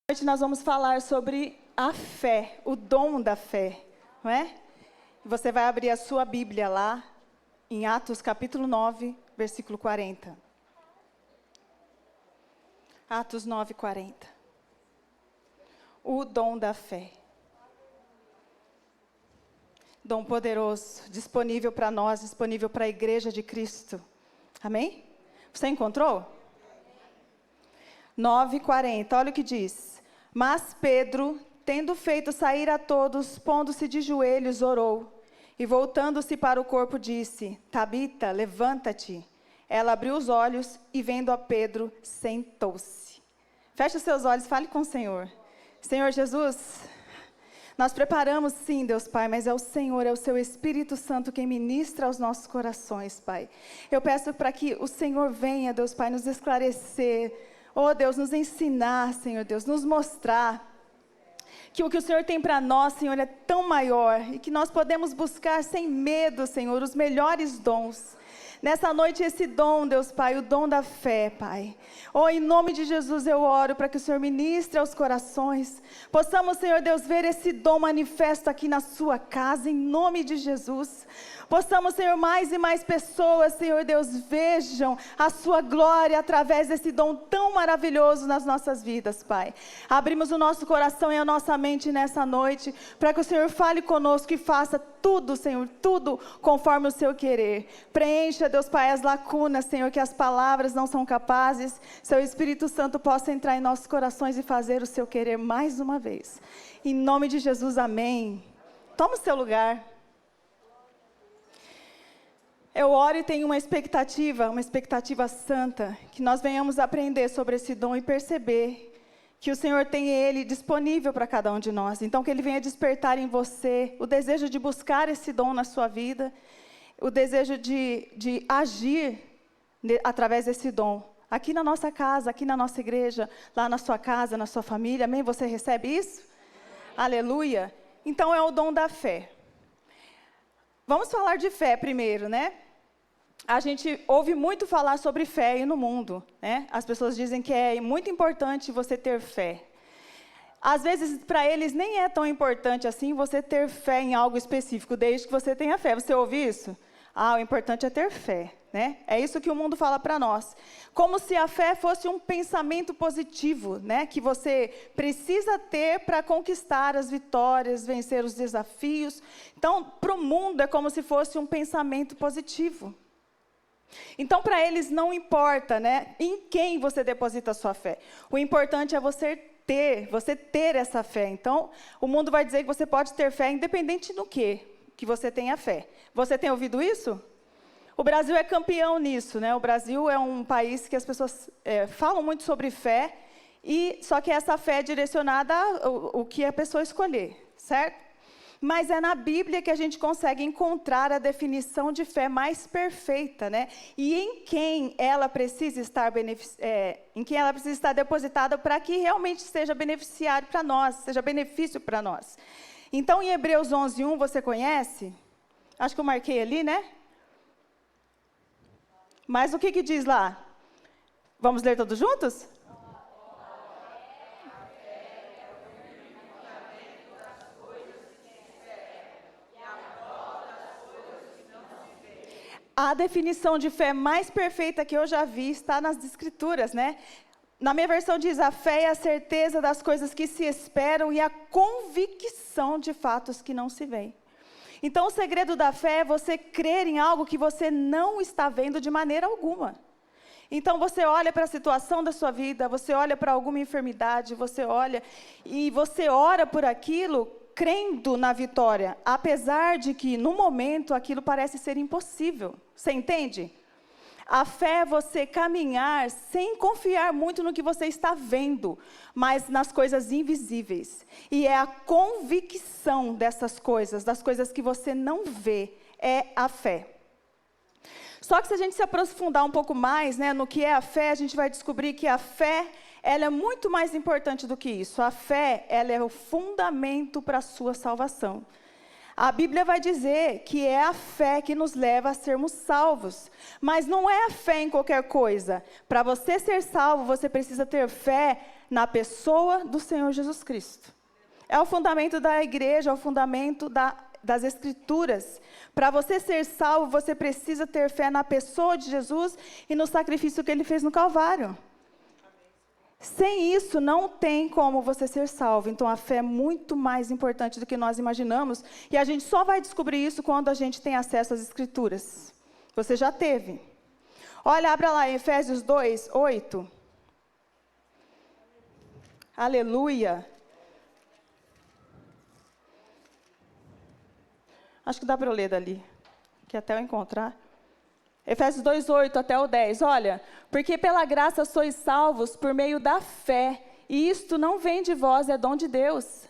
Hoje nós vamos falar sobre a fé, o dom da fé, não é? Você vai abrir a sua Bíblia lá, em Atos capítulo 9, versículo 40. Atos 9, 40. O dom da fé. Dom poderoso, disponível para nós, disponível para a igreja de Cristo. Amém? Você encontrou? 9, 40, olha o que diz. Mas Pedro, tendo feito sair a todos, pondo-se de joelhos, orou. E voltando-se para o corpo, disse: Tabita, levanta-te. Ela abriu os olhos e, vendo a Pedro, sentou-se. Feche os seus olhos, fale com o Senhor. Senhor Jesus, nós preparamos sim, Deus Pai, mas é o Senhor, é o seu Espírito Santo quem ministra aos nossos corações, Pai. Eu peço para que o Senhor venha, Deus Pai, nos esclarecer. Oh Deus, nos ensinar, Senhor Deus, nos mostrar que o que o Senhor tem para nós, Senhor, é tão maior e que nós podemos buscar sem medo, Senhor, os melhores dons. Nessa noite esse dom, Deus Pai, o dom da fé, Pai. Oh, em nome de Jesus eu oro para que o Senhor ministre aos corações. Possamos, Senhor Deus, ver esse dom manifesto aqui na sua casa, em nome de Jesus. Possamos, Senhor, mais e mais pessoas, Senhor Deus, vejam a sua glória através desse dom tão maravilhoso nas nossas vidas, Pai. Abrimos o nosso coração e a nossa mente nessa noite, para que o Senhor fale conosco e faça tudo, Senhor, tudo conforme o seu querer. Preencha, Deus Pai, as lacunas, Senhor, que as palavras não são capazes. Seu Espírito Santo possa entrar em nossos corações e fazer o seu querer mais uma vez. Em nome de Jesus, amém. Toma o seu lugar. Eu oro e tenho uma expectativa santa, que nós venhamos aprender sobre esse dom e perceber que o Senhor tem ele disponível para cada um de nós. Então, que ele venha despertar em você o desejo de buscar esse dom na sua vida, o desejo de agir através desse dom. Aqui na nossa casa, aqui na nossa igreja, lá na sua casa, na sua família, amém? Você recebe isso? Aleluia! Então, é o dom da fé. Vamos falar de fé primeiro, né? A gente ouve muito falar sobre fé aí no mundo, né? As pessoas dizem que é muito importante você ter fé. Às vezes, para eles, nem é tão importante assim você ter fé em algo específico, desde que você tenha fé. Você ouve isso? O importante é ter fé, né? É isso que o mundo fala para nós. Como se a fé fosse um pensamento positivo, né? Que você precisa ter para conquistar as vitórias, vencer os desafios. Então, para o mundo é como se fosse um pensamento positivo. Então, para eles não importa, né, em quem você deposita a sua fé. O importante é você ter essa fé. Então, o mundo vai dizer que você pode ter fé independente do que você tenha fé. Você tem ouvido isso? O Brasil é campeão nisso, né? O Brasil é um país que as pessoas falam muito sobre fé, só que essa fé é direcionada ao que a pessoa escolher, certo? Mas é na Bíblia que a gente consegue encontrar a definição de fé mais perfeita, né? E em quem ela precisa estar depositada para que realmente seja beneficiário para nós, seja benefício para nós. Então, em Hebreus 11:1, você conhece? Acho que eu marquei ali, né? Mas o que diz lá? Vamos ler todos juntos? A definição de fé mais perfeita que eu já vi está nas Escrituras, né? Na minha versão diz: a fé é a certeza das coisas que se esperam e a convicção de fatos que não se veem. Então, o segredo da fé é você crer em algo que você não está vendo de maneira alguma. Então, você olha para a situação da sua vida, você olha para alguma enfermidade, você olha e você ora por aquilo, crendo na vitória, apesar de que, no momento, aquilo parece ser impossível. Você entende? A fé é você caminhar sem confiar muito no que você está vendo, mas nas coisas invisíveis. E é a convicção dessas coisas, das coisas que você não vê, é a fé. Só que se a gente se aprofundar um pouco mais, né, no que é a fé, a gente vai descobrir que a fé, ela é muito mais importante do que isso. A fé, ela é o fundamento para a sua salvação. A Bíblia vai dizer que é a fé que nos leva a sermos salvos. Mas não é a fé em qualquer coisa. Para você ser salvo, você precisa ter fé na pessoa do Senhor Jesus Cristo. É o fundamento da igreja, é o fundamento das Escrituras. Para você ser salvo, você precisa ter fé na pessoa de Jesus e no sacrifício que Ele fez no Calvário. Sem isso, não tem como você ser salvo. Então, a fé é muito mais importante do que nós imaginamos. E a gente só vai descobrir isso quando a gente tem acesso às Escrituras. Você já teve. Olha, abra lá em Efésios 2, 8. Aleluia. Acho que dá para eu ler dali, que até eu encontrar. Efésios 2, 8 até o 10. Olha, porque pela graça sois salvos por meio da fé, e isto não vem de vós, é dom de Deus.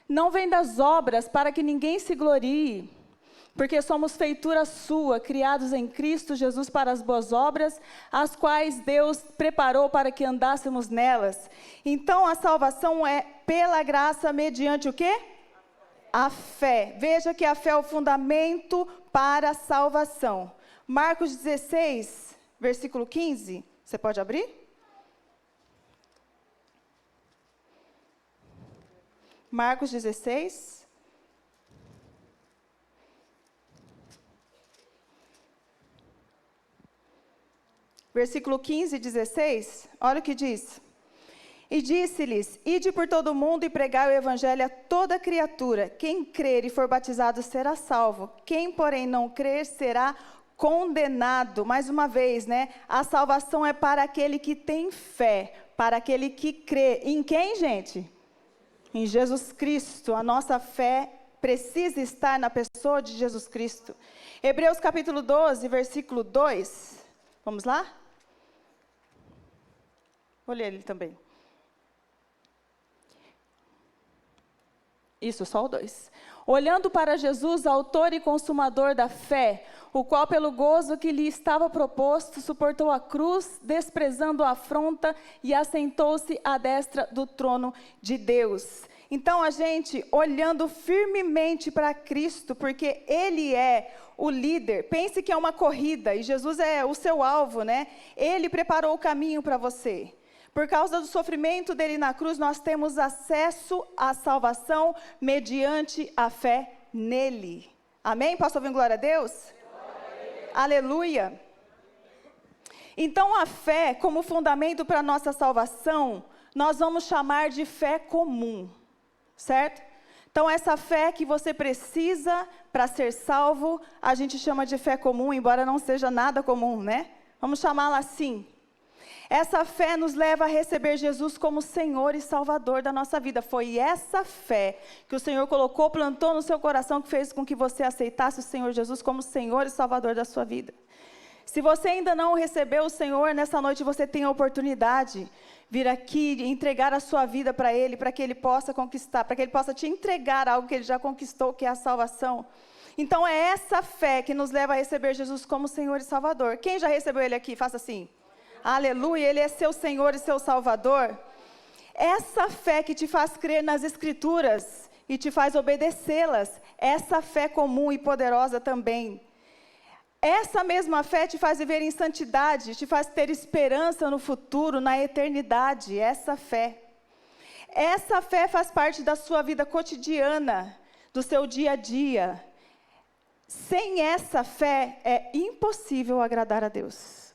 Não vem das obras, para que ninguém se glorie, porque somos feitura sua, criados em Cristo Jesus para as boas obras, as quais Deus preparou para que andássemos nelas. Então, a salvação é pela graça mediante o quê? A fé. Veja que a fé é o fundamento para a salvação. Marcos 16, versículo 15. Você pode abrir? Marcos 16. Versículo 15 e 16. Olha o que diz. E disse-lhes, ide por todo o mundo e pregai o evangelho a toda criatura. Quem crer e for batizado será salvo. Quem, porém, não crer será condenado. Mais uma vez, né? A salvação é para aquele que tem fé, para aquele que crê. Em quem, gente? Em Jesus Cristo. A nossa fé precisa estar na pessoa de Jesus Cristo. Hebreus capítulo 12, versículo 2. Vamos lá? Vou ler ele também. Isso, só o 2. Olhando para Jesus, autor e consumador da fé, o qual pelo gozo que lhe estava proposto, suportou a cruz, desprezando a afronta e assentou-se à destra do trono de Deus. Então, a gente, olhando firmemente para Cristo, porque Ele é o líder, pense que é uma corrida, e Jesus é o seu alvo, né? Ele preparou o caminho para você. Por causa do sofrimento dele na cruz, nós temos acesso à salvação mediante a fé nele. Amém? Posso ouvir glória a Deus? Glória. Aleluia. Então, a fé, como fundamento para a nossa salvação, nós vamos chamar de fé comum, certo? Então, essa fé que você precisa para ser salvo, a gente chama de fé comum, embora não seja nada comum, né? Vamos chamá-la assim. Essa fé nos leva a receber Jesus como Senhor e Salvador da nossa vida. Foi essa fé que o Senhor colocou, plantou no seu coração, que fez com que você aceitasse o Senhor Jesus como Senhor e Salvador da sua vida. Se você ainda não recebeu o Senhor, nessa noite você tem a oportunidade de vir aqui e entregar a sua vida para Ele, para que Ele possa conquistar, para que Ele possa te entregar algo que Ele já conquistou, que é a salvação. Então é essa fé que nos leva a receber Jesus como Senhor e Salvador. Quem já recebeu Ele aqui? Faça assim. Aleluia, Ele é seu Senhor e seu Salvador. Essa fé que te faz crer nas Escrituras e te faz obedecê-las, essa fé comum e poderosa também. Essa mesma fé te faz viver em santidade, te faz ter esperança no futuro, na eternidade, essa fé. Essa fé faz parte da sua vida cotidiana, do seu dia a dia. Sem essa fé, é impossível agradar a Deus.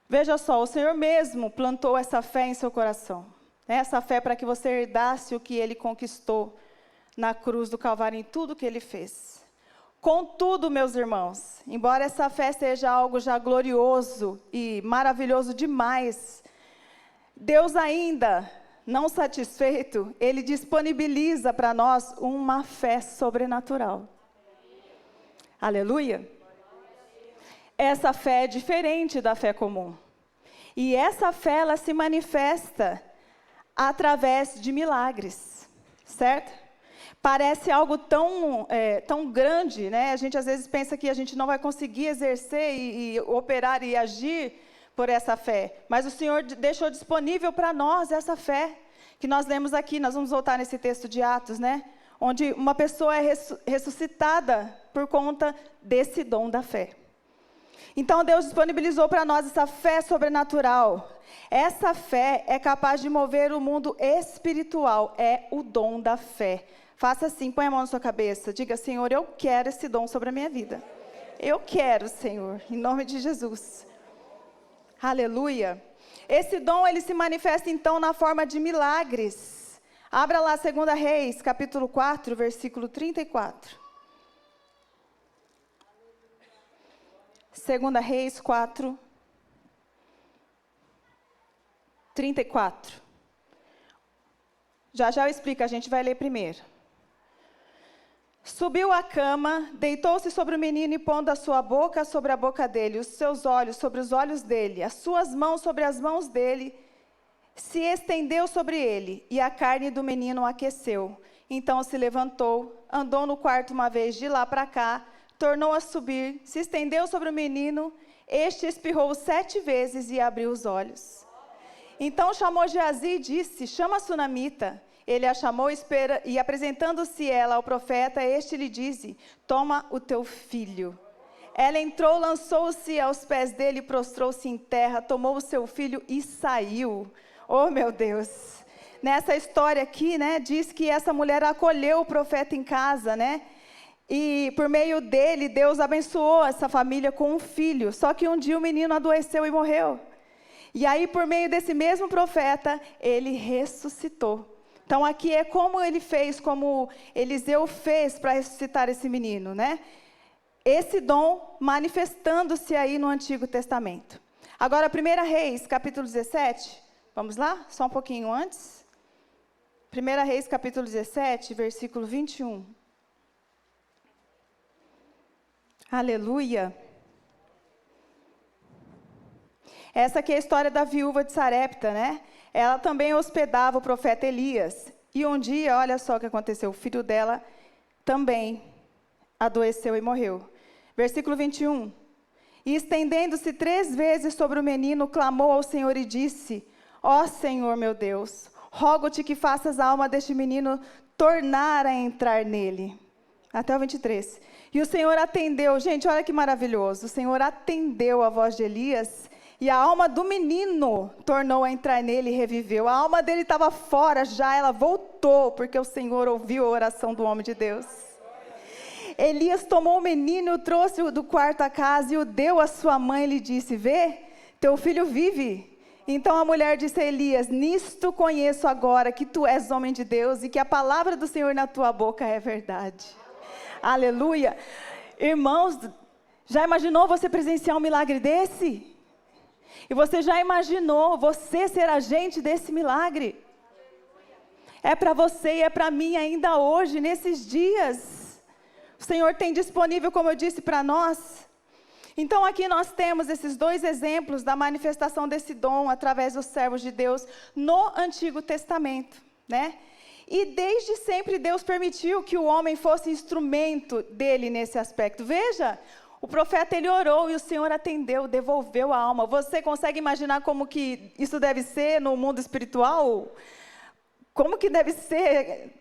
Veja só, o Senhor mesmo plantou essa fé em seu coração. Essa fé para que você herdasse o que Ele conquistou na cruz do Calvário, em tudo que Ele fez. Contudo, meus irmãos, embora essa fé seja algo já glorioso e maravilhoso demais, Deus ainda, não satisfeito, Ele disponibiliza para nós uma fé sobrenatural. Aleluia! Essa fé é diferente da fé comum. E essa fé, ela se manifesta através de milagres, certo? Parece algo tão grande, né? A gente às vezes pensa que a gente não vai conseguir exercer e operar e agir por essa fé. Mas o Senhor deixou disponível para nós essa fé que nós lemos aqui. Nós vamos voltar nesse texto de Atos, né? onde uma pessoa é ressuscitada por conta desse dom da fé. Então Deus disponibilizou para nós essa fé sobrenatural. Essa fé é capaz de mover o mundo espiritual, é o dom da fé. Faça assim, põe a mão na sua cabeça, diga: Senhor, eu quero esse dom sobre a minha vida. Eu quero, Senhor, em nome de Jesus. Aleluia. Esse dom, ele se manifesta então na forma de milagres. Abra lá 2 Reis, capítulo 4, versículo 34. 2 Reis 4, 34. Já eu explico, a gente vai ler primeiro. Subiu à cama, deitou-se sobre o menino e pondo a sua boca sobre a boca dele, os seus olhos sobre os olhos dele, as suas mãos sobre as mãos dele, se estendeu sobre ele, e a carne do menino aqueceu. Então se levantou, andou no quarto uma vez de lá para cá, tornou a subir, se estendeu sobre o menino, este espirrou 7 vezes e abriu os olhos. Então chamou Geazi e disse: chama a sunamita. Ele a chamou e apresentando-se ela ao profeta, este lhe disse: toma o teu filho. Ela entrou, lançou-se aos pés dele, prostrou-se em terra, tomou o seu filho e saiu. Oh, meu Deus! Nessa história aqui, né, diz que essa mulher acolheu o profeta em casa, né? E por meio dele, Deus abençoou essa família com um filho. Só que um dia o menino adoeceu e morreu. E aí, por meio desse mesmo profeta, ele ressuscitou. Então, aqui é como ele fez, como Eliseu fez para ressuscitar esse menino, né? Esse dom manifestando-se aí no Antigo Testamento. Agora, 1 Reis, capítulo 17. Vamos lá? Só um pouquinho antes. 1 Reis, capítulo 17, versículo 21. Aleluia. Essa aqui é a história da viúva de Sarepta, né? Ela também hospedava o profeta Elias. E um dia, olha só o que aconteceu, o filho dela também adoeceu e morreu. Versículo 21. E estendendo-se 3 vezes sobre o menino, clamou ao Senhor e disse: ó Senhor meu Deus, rogo-te que faças a alma deste menino tornar a entrar nele. Até o 23. E o Senhor atendeu, gente, olha que maravilhoso. O Senhor atendeu a voz de Elias, e a alma do menino tornou a entrar nele e reviveu. A alma dele estava fora já, ela voltou, porque o Senhor ouviu a oração do homem de Deus. Elias tomou o menino, trouxe-o do quarto à casa e o deu à sua mãe e lhe disse: vê, teu filho vive. Então a mulher disse a Elias: nisto conheço agora que tu és homem de Deus e que a palavra do Senhor na tua boca é verdade. Aleluia. Irmãos, já imaginou você presenciar um milagre desse? E você já imaginou você ser agente desse milagre? É para você e é para mim ainda hoje, nesses dias. O Senhor tem disponível, como eu disse, para nós. Então aqui nós temos esses 2 exemplos da manifestação desse dom através dos servos de Deus no Antigo Testamento, né? E desde sempre Deus permitiu que o homem fosse instrumento dele nesse aspecto. Veja, o profeta ele orou e o Senhor atendeu, devolveu a alma. Você consegue imaginar como que isso deve ser no mundo espiritual? Como que deve ser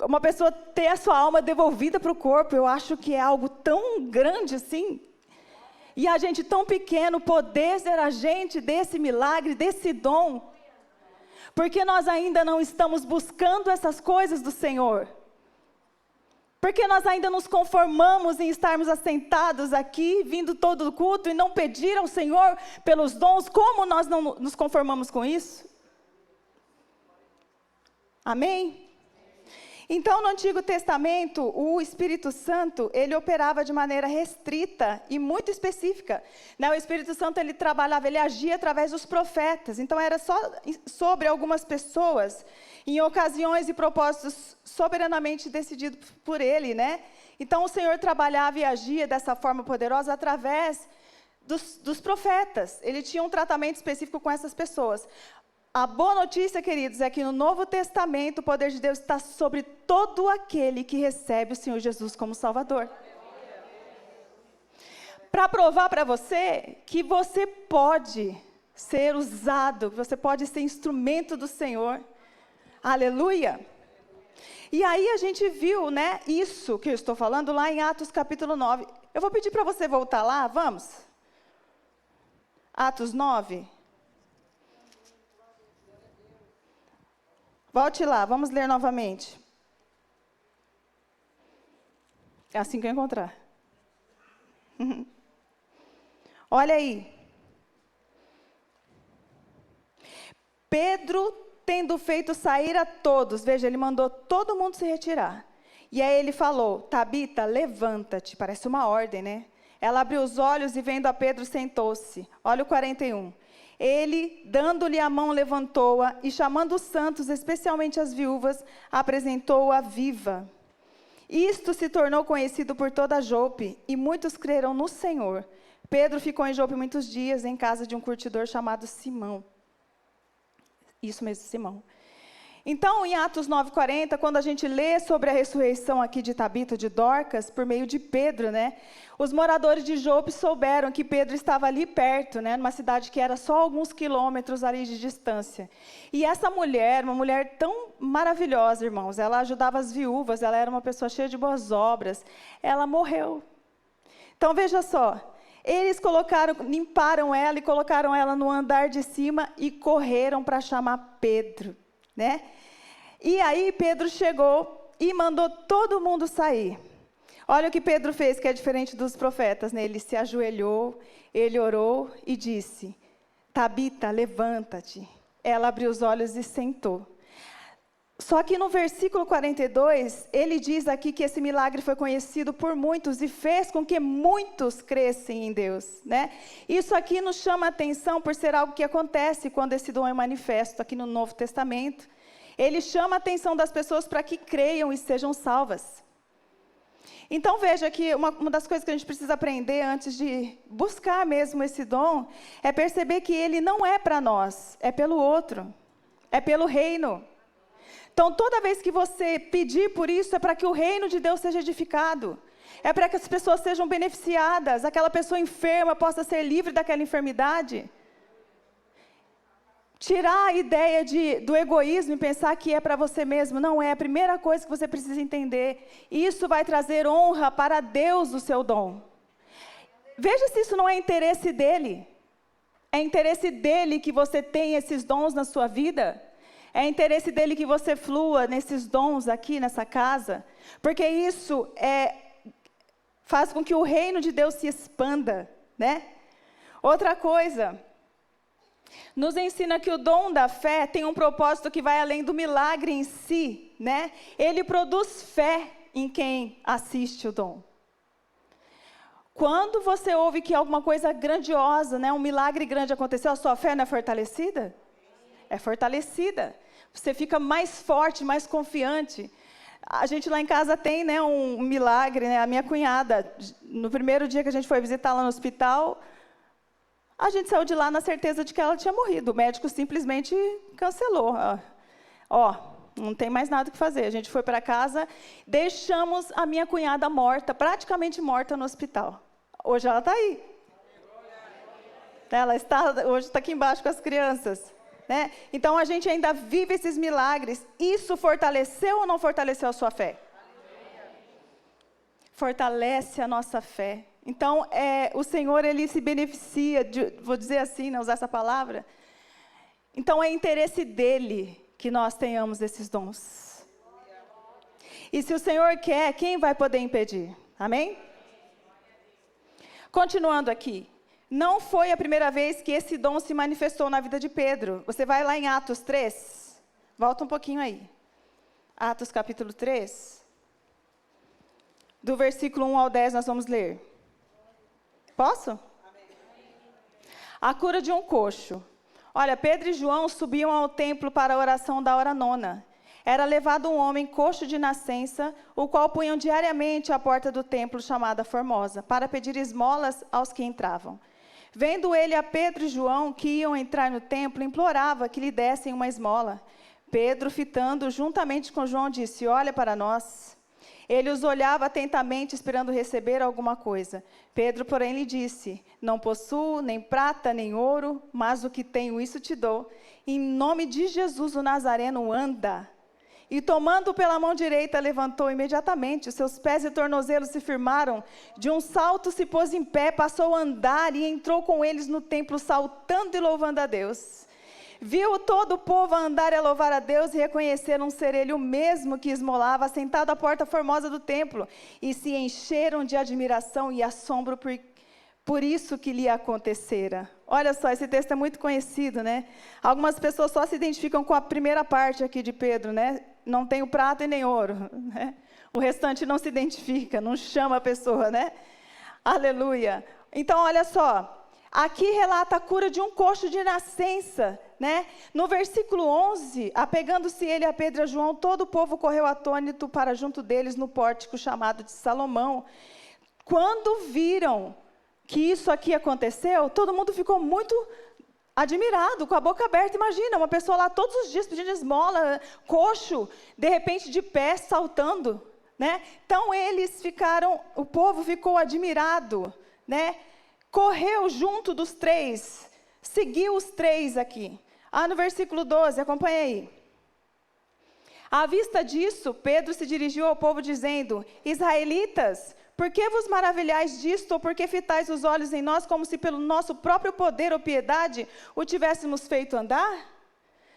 uma pessoa ter a sua alma devolvida para o corpo? Eu acho que é algo tão grande assim. E a gente tão pequeno poder ser agente desse milagre, desse dom. Porque nós ainda não estamos buscando essas coisas do Senhor. Porque nós ainda nos conformamos em estarmos assentados aqui, vindo todo o culto, e não pedir ao Senhor pelos dons. Como nós não nos conformamos com isso? Amém? Então, no Antigo Testamento, o Espírito Santo, ele operava de maneira restrita e muito específica. O Espírito Santo, ele trabalhava, ele agia através dos profetas. Então, era só sobre algumas pessoas, em ocasiões e propósitos soberanamente decididos por ele, né? Então, o Senhor trabalhava e agia dessa forma poderosa através dos profetas. Ele tinha um tratamento específico com essas pessoas. A boa notícia, queridos, é que no Novo Testamento o poder de Deus está sobre todo aquele que recebe o Senhor Jesus como Salvador. Para provar para você que você pode ser usado, que você pode ser instrumento do Senhor. Aleluia! E aí a gente viu, né, isso que eu estou falando lá em Atos capítulo 9. Eu vou pedir para você voltar lá, vamos? Atos 9. Volte lá, vamos ler novamente. É assim que eu encontrar. Olha aí. Pedro, tendo feito sair a todos, veja, ele mandou todo mundo se retirar. E aí ele falou, Tabita, levanta-te. Parece uma ordem, né? Ela abriu os olhos e vendo a Pedro, sentou-se. Olha o 41. Ele, dando-lhe a mão, levantou-a e chamando os santos, especialmente as viúvas, apresentou-a viva. Isto se tornou conhecido por toda Jope, e muitos creram no Senhor. Pedro ficou em Jope muitos dias, em casa de um curtidor chamado Simão. Isso mesmo, Simão. Então, em Atos 9:40, quando a gente lê sobre a ressurreição aqui de Tabita, de Dorcas, por meio de Pedro, né? Os moradores de Jope souberam que Pedro estava ali perto, né? Numa cidade que era só alguns quilômetros ali de distância. E essa mulher, uma mulher tão maravilhosa, irmãos, ela ajudava as viúvas, ela era uma pessoa cheia de boas obras, ela morreu. Então, veja só, eles limparam ela e colocaram ela no andar de cima e correram para chamar Pedro, né? E aí Pedro chegou e mandou todo mundo sair. Olha o que Pedro fez, que é diferente dos profetas, né? Ele se ajoelhou, ele orou e disse, Tabita, levanta-te. Ela abriu os olhos e sentou. Só que no versículo 42, ele diz aqui que esse milagre foi conhecido por muitos e fez com que muitos crescem em Deus, né? Isso aqui nos chama a atenção por ser algo que acontece quando esse dom é manifesto aqui no Novo Testamento. Ele chama a atenção das pessoas para que creiam e sejam salvas. Então veja que uma das coisas que a gente precisa aprender antes de buscar mesmo esse dom, é perceber que ele não é para nós, é pelo outro, é pelo reino. Então, toda vez que você pedir por isso, é para que o reino de Deus seja edificado. É para que as pessoas sejam beneficiadas, aquela pessoa enferma possa ser livre daquela enfermidade. Tirar a ideia do egoísmo e pensar que é para você mesmo. Não é a primeira coisa que você precisa entender. Isso vai trazer honra para Deus, o seu dom. Veja se isso não é interesse dele. É interesse dele que você tenha esses dons na sua vida. É interesse dele que você flua nesses dons aqui nessa casa, porque isso faz com que o reino de Deus se expanda, né? Outra coisa, nos ensina que o dom da fé tem um propósito que vai além do milagre em si, né? Ele produz fé em quem assiste o dom. Quando você ouve que alguma coisa grandiosa, né, um milagre grande aconteceu, a sua fé não é fortalecida? É fortalecida. Você fica mais forte, mais confiante. A gente lá em casa tem, né, um milagre, né? A minha cunhada, no primeiro dia que a gente foi visitar lá no hospital, a gente saiu de lá na certeza de que ela tinha morrido. O médico simplesmente cancelou. Não tem mais nada o que fazer. A gente foi para casa, deixamos a minha cunhada morta, praticamente morta no hospital. Hoje ela está aí. Hoje está aqui embaixo com as crianças. Né? Então, a gente ainda vive esses milagres. Isso fortaleceu ou não fortaleceu a sua fé? Fortalece a nossa fé. Então, o Senhor, Ele se beneficia, vou dizer assim, né, usar essa palavra. Então, é interesse dEle que nós tenhamos esses dons. E se o Senhor quer, quem vai poder impedir? Amém? Continuando aqui. Não foi a primeira vez que esse dom se manifestou na vida de Pedro. Você vai lá em Atos 3. Volta um pouquinho aí. Atos capítulo 3. Do versículo 1 ao 10 nós vamos ler. Posso? A cura de um coxo. Olha, Pedro e João subiam ao templo para a oração da hora nona. Era levado um homem coxo de nascença, o qual punham diariamente à porta do templo chamada Formosa, para pedir esmolas aos que entravam. Vendo ele a Pedro e João, que iam entrar no templo, implorava que lhe dessem uma esmola. Pedro, fitando juntamente com João, disse, olha para nós. Ele os olhava atentamente, esperando receber alguma coisa. Pedro, porém, lhe disse, não possuo nem prata, nem ouro, mas o que tenho, isso te dou. Em nome de Jesus, o Nazareno, anda. E tomando-o pela mão direita, levantou imediatamente. Os seus pés e tornozelos se firmaram. De um salto se pôs em pé, passou a andar e entrou com eles no templo, saltando e louvando a Deus. Viu todo o povo a andar e a louvar a Deus, e reconheceram ser ele o mesmo que esmolava, sentado à porta formosa do templo. E se encheram de admiração e assombro por isso que lhe acontecera. Olha só, esse texto é muito conhecido, né? Algumas pessoas só se identificam com a primeira parte aqui de Pedro, né? Não tem o prata e nem ouro, né? O restante não se identifica, não chama a pessoa, né? Aleluia. Então, olha só, aqui relata a cura de um coxo de nascença, né? No versículo 11, apegando-se ele a Pedro e a João, todo o povo correu atônito para junto deles no pórtico chamado de Salomão. Quando viram que isso aqui aconteceu, todo mundo ficou muito admirado, com a boca aberta. Imagina, uma pessoa lá todos os dias pedindo esmola, coxo, de repente de pé, saltando, né? Então o povo ficou admirado, né? Correu junto dos três, seguiu os três aqui. No versículo 12, acompanha aí. À vista disso, Pedro se dirigiu ao povo dizendo: Israelitas, por que vos maravilhais disto, ou por que fitais os olhos em nós, como se pelo nosso próprio poder ou piedade o tivéssemos feito andar?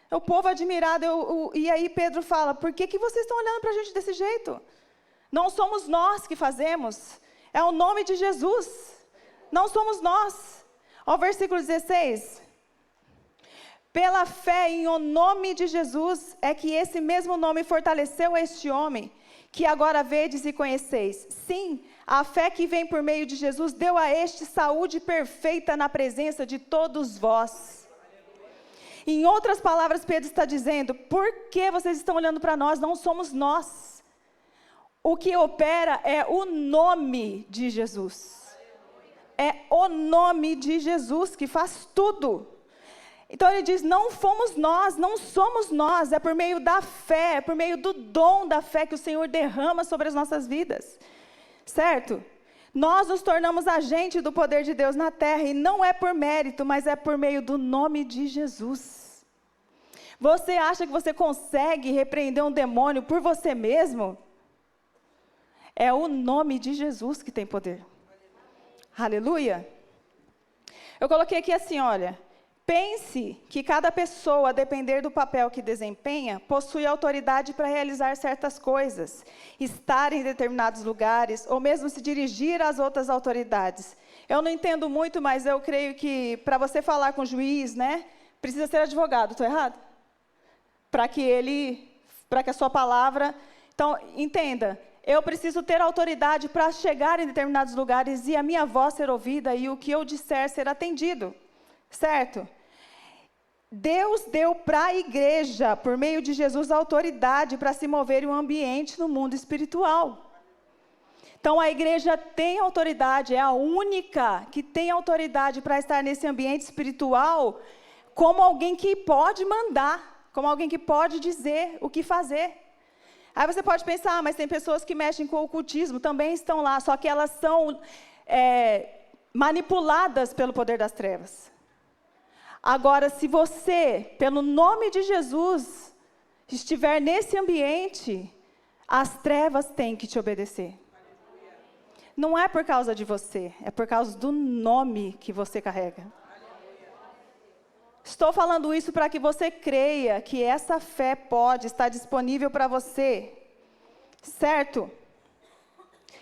O povo admirado, e aí Pedro fala: por que vocês estão olhando para a gente desse jeito? Não somos nós que fazemos, é o nome de Jesus, não somos nós. Ó, versículo 16. Pela fé em o nome de Jesus, é que esse mesmo nome fortaleceu este homem, que agora vedes e conheceis. Sim, a fé que vem por meio de Jesus deu a este saúde perfeita na presença de todos vós. Em outras palavras, Pedro está dizendo: por que vocês estão olhando para nós? Não somos nós. O que opera é o nome de Jesus. É o nome de Jesus que faz tudo. Então ele diz: não fomos nós, não somos nós, é por meio da fé, é por meio do dom da fé que o Senhor derrama sobre as nossas vidas, certo? Nós nos tornamos agente do poder de Deus na terra, e não é por mérito, mas é por meio do nome de Jesus. Você acha que você consegue repreender um demônio por você mesmo? É o nome de Jesus que tem poder. Aleluia. Eu coloquei aqui assim, olha: pense que cada pessoa, a depender do papel que desempenha, possui autoridade para realizar certas coisas, estar em determinados lugares, ou mesmo se dirigir às outras autoridades. Eu não entendo muito, mas eu creio que para você falar com o juiz, né, precisa ser advogado, estou errado? Para que a sua palavra... Então, entenda, eu preciso ter autoridade para chegar em determinados lugares e a minha voz ser ouvida e o que eu disser ser atendido, certo? Deus deu para a igreja, por meio de Jesus, a autoridade para se mover em um ambiente no mundo espiritual. Então, a igreja tem autoridade, é a única que tem autoridade para estar nesse ambiente espiritual, como alguém que pode mandar, como alguém que pode dizer o que fazer. Aí você pode pensar: mas tem pessoas que mexem com o ocultismo, também estão lá, só que elas são manipuladas pelo poder das trevas. Agora, se você, pelo nome de Jesus, estiver nesse ambiente, as trevas têm que te obedecer. Não é por causa de você, é por causa do nome que você carrega. Estou falando isso para que você creia que essa fé pode estar disponível para você, certo?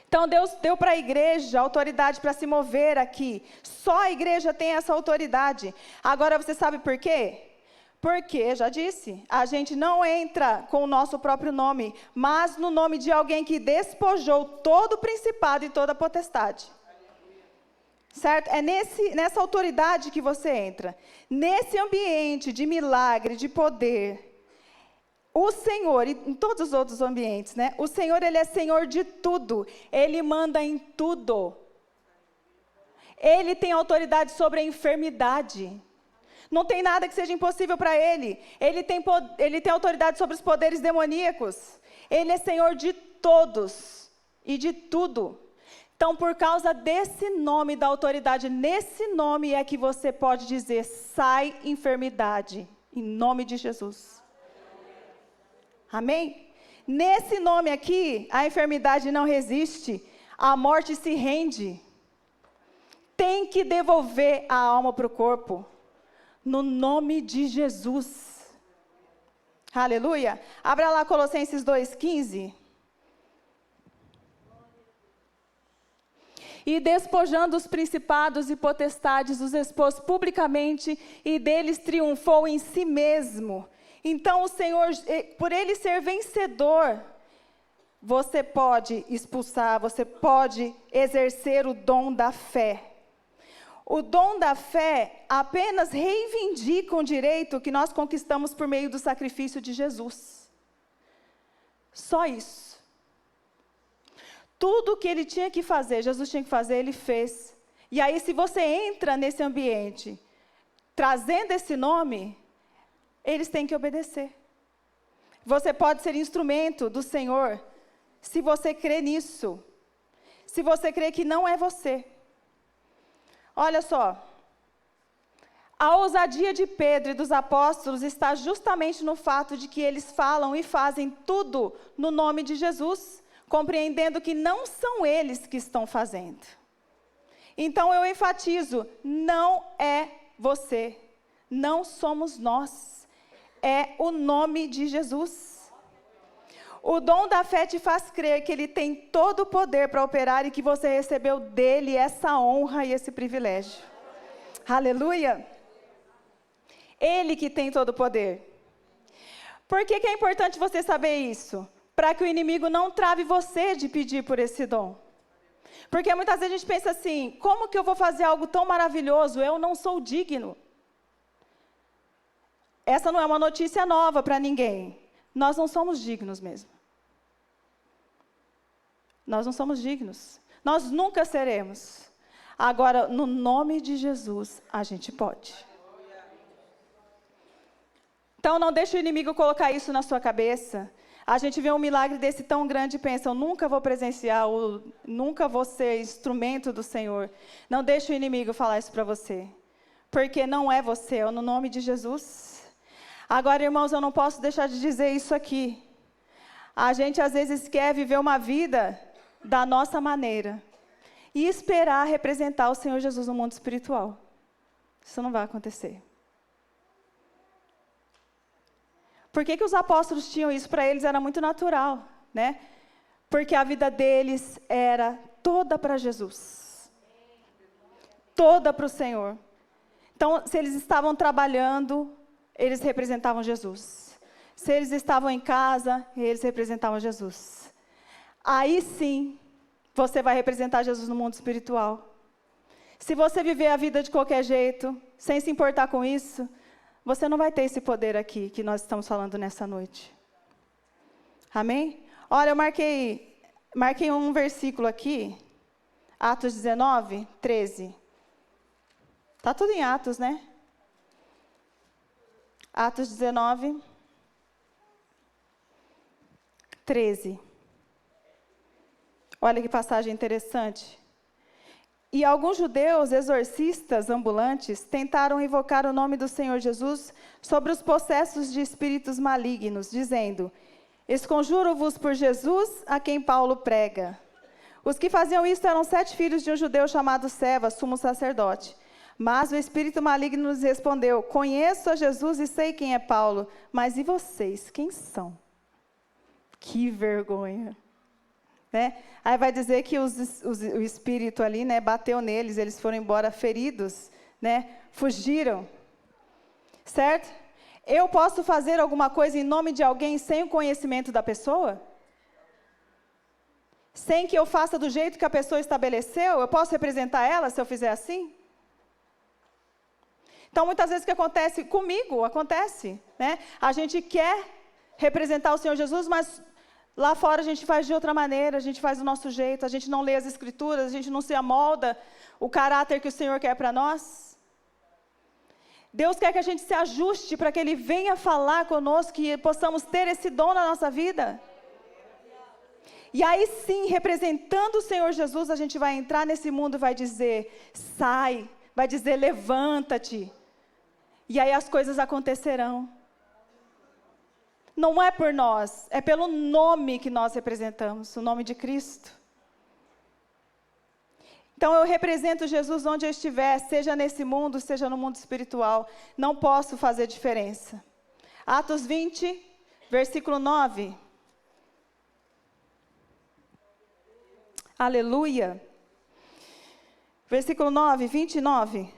Então, Deus deu para a igreja autoridade para se mover aqui. Só a igreja tem essa autoridade. Agora, você sabe por quê? Porque, já disse, a gente não entra com o nosso próprio nome, mas no nome de alguém que despojou todo o principado e toda a potestade. Certo? É nessa autoridade que você entra. Nesse ambiente de milagre, de poder. O Senhor, e em todos os outros ambientes, né? O Senhor, Ele é Senhor de tudo. Ele manda em tudo. Ele tem autoridade sobre a enfermidade. Não tem nada que seja impossível para Ele. Ele tem autoridade sobre os poderes demoníacos. Ele é Senhor de todos e de tudo. Então, por causa desse nome, da autoridade, nesse nome é que você pode dizer: sai enfermidade, em nome de Jesus. Amém? Nesse nome aqui, a enfermidade não resiste, a morte se rende. Tem que devolver a alma para o corpo, no nome de Jesus. Aleluia. Abra lá Colossenses 2,15. E despojando os principados e potestades, os expôs publicamente e deles triunfou em si mesmo. Então o Senhor, por ele ser vencedor, você pode expulsar, você pode exercer o dom da fé. O dom da fé apenas reivindica um direito que nós conquistamos por meio do sacrifício de Jesus. Só isso. Tudo o que ele tinha que fazer, Jesus tinha que fazer, ele fez. E aí, se você entra nesse ambiente, trazendo esse nome, eles têm que obedecer. Você pode ser instrumento do Senhor, se você crê nisso. Se você crê que não é você. Olha só. A ousadia de Pedro e dos apóstolos está justamente no fato de que eles falam e fazem tudo no nome de Jesus, compreendendo que não são eles que estão fazendo. Então eu enfatizo, não é você, não somos nós, é o nome de Jesus. O dom da fé te faz crer que ele tem todo o poder para operar e que você recebeu dele essa honra e esse privilégio. Aleluia! Ele que tem todo o poder. Por que é importante você saber isso? Para que o inimigo não trave você de pedir por esse dom. Porque muitas vezes a gente pensa assim, como que eu vou fazer algo tão maravilhoso? Eu não sou digno. Essa não é uma notícia nova para ninguém. Nós não somos dignos mesmo. Nós não somos dignos. Nós nunca seremos. Agora, no nome de Jesus, a gente pode. Então, não deixe o inimigo colocar isso na sua cabeça. A gente vê um milagre desse tão grande e pensa, eu nunca vou presenciar, nunca vou ser instrumento do Senhor. Não deixe o inimigo falar isso para você. Porque não é você, é no nome de Jesus. Agora, irmãos, eu não posso deixar de dizer isso aqui. A gente, às vezes, quer viver uma vida da nossa maneira. E esperar representar o Senhor Jesus no mundo espiritual. Isso não vai acontecer. Por que os apóstolos tinham isso? Para eles era muito natural, né? Porque a vida deles era toda para Jesus. Toda para o Senhor. Então, se eles estavam trabalhando, eles representavam Jesus. Se eles estavam em casa, eles representavam Jesus. Aí sim, você vai representar Jesus no mundo espiritual. Se você viver a vida de qualquer jeito, sem se importar com isso, você não vai ter esse poder aqui que nós estamos falando nessa noite. Amém? Olha, eu marquei um versículo aqui, Atos 19, 13. Está tudo em Atos, né? Atos 19, 13. Olha que passagem interessante. E alguns judeus exorcistas ambulantes tentaram invocar o nome do Senhor Jesus sobre os possessos de espíritos malignos, dizendo, esconjuro-vos por Jesus a quem Paulo prega. Os que faziam isso eram 7 filhos de um judeu chamado Seva, sumo sacerdote. Mas o espírito maligno lhes respondeu, conheço a Jesus e sei quem é Paulo, mas e vocês, quem são? Que vergonha. Né? Aí vai dizer que o espírito ali, né, bateu neles, eles foram embora feridos, né, fugiram, certo? Eu posso fazer alguma coisa em nome de alguém sem o conhecimento da pessoa? Sem que eu faça do jeito que a pessoa estabeleceu? Eu posso representar ela se eu fizer assim? Então, muitas vezes o que acontece comigo, acontece, né? A gente quer representar o Senhor Jesus, mas lá fora a gente faz de outra maneira, a gente faz do nosso jeito, a gente não lê as Escrituras, a gente não se amolda o caráter que o Senhor quer para nós. Deus quer que a gente se ajuste para que Ele venha falar conosco e possamos ter esse dom na nossa vida. E aí sim, representando o Senhor Jesus, a gente vai entrar nesse mundo e vai dizer, sai, vai dizer, levanta-te. E aí as coisas acontecerão. não é por nós, é pelo nome que nós representamos, o nome de Cristo. Então eu represento Jesus onde eu estiver, seja nesse mundo, seja no mundo espiritual. Não posso fazer diferença. Atos 20, versículo 9. Aleluia. Versículo 9, 29.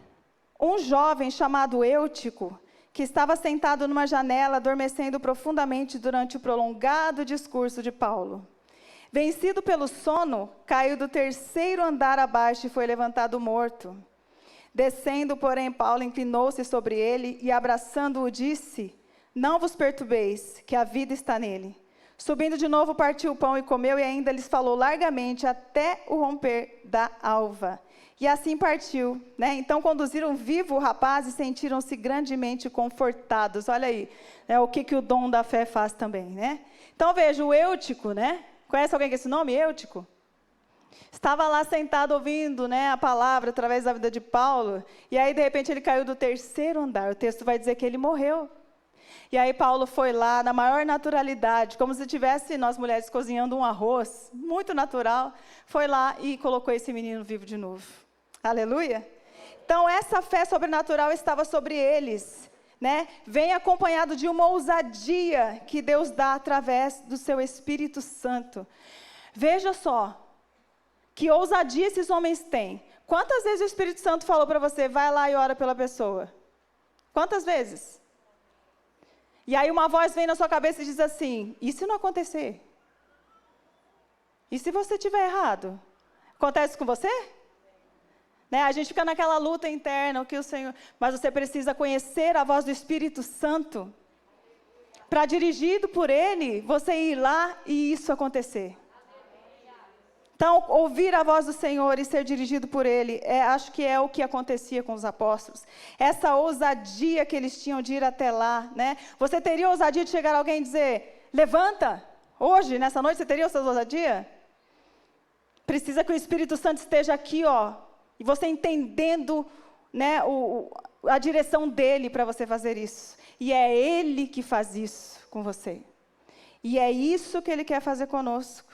Um jovem chamado Eutico, que estava sentado numa janela, adormecendo profundamente durante o prolongado discurso de Paulo. Vencido pelo sono, caiu do 3º andar abaixo e foi levantado morto. Descendo, porém, Paulo inclinou-se sobre ele e, abraçando-o, disse: não vos perturbeis, que a vida está nele. Subindo de novo, partiu o pão e comeu, e ainda lhes falou largamente até o romper da alva. E assim partiu, né? Então conduziram vivo o rapaz e sentiram-se grandemente confortados. Olha aí, né, o que o dom da fé faz também, né? Então veja, o Eutico, né? Conhece alguém com esse nome, Eutico? Estava lá sentado ouvindo, né, a palavra através da vida de Paulo, e aí de repente ele caiu do 3º andar. O texto vai dizer que ele morreu. E aí Paulo foi lá, na maior naturalidade, como se tivesse nós mulheres cozinhando um arroz, muito natural, foi lá e colocou esse menino vivo de novo. Aleluia? Então essa fé sobrenatural estava sobre eles, né? Vem acompanhado de uma ousadia que Deus dá através do seu Espírito Santo. Veja só, que ousadia esses homens têm. Quantas vezes o Espírito Santo falou para você, vai lá e ora pela pessoa? Quantas vezes? E aí uma voz vem na sua cabeça e diz assim, e se não acontecer? E se você estiver errado? Acontece com você? Né? A gente fica naquela luta interna, o que o Senhor... Mas você precisa conhecer a voz do Espírito Santo, para dirigido por Ele, você ir lá e isso acontecer. Então, ouvir a voz do Senhor e ser dirigido por Ele, acho que é o que acontecia com os apóstolos. Essa ousadia que eles tinham de ir até lá, né? Você teria ousadia de chegar a alguém e dizer, levanta, hoje, nessa noite, você teria essa ousadia? Precisa que o Espírito Santo esteja aqui, ó, e você entendendo, né, a direção dEle para você fazer isso. E é Ele que faz isso com você. E é isso que Ele quer fazer conosco.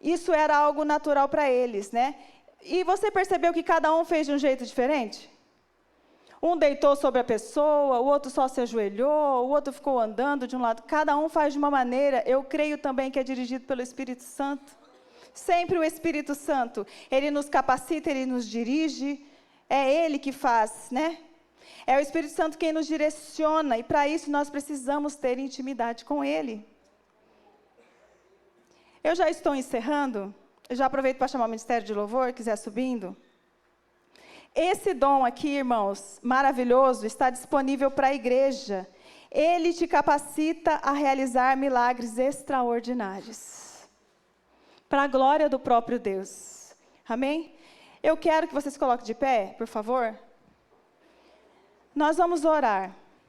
Isso era algo natural para eles, né? E você percebeu que cada um fez de um jeito diferente? Um deitou sobre a pessoa, o outro só se ajoelhou, o outro ficou andando de um lado. Cada um faz de uma maneira, eu creio também que é dirigido pelo Espírito Santo. Sempre o Espírito Santo, Ele nos capacita, Ele nos dirige, é Ele que faz, né? É o Espírito Santo quem nos direciona, e para isso nós precisamos ter intimidade com Ele. Eu já estou encerrando, eu já aproveito para chamar o Ministério de Louvor, quiser subindo. Esse dom aqui, irmãos, maravilhoso, está disponível para a igreja. Ele te capacita a realizar milagres extraordinários. Para a glória do próprio Deus. Amém? Eu quero que vocês coloquem de pé, por favor. Nós vamos orar.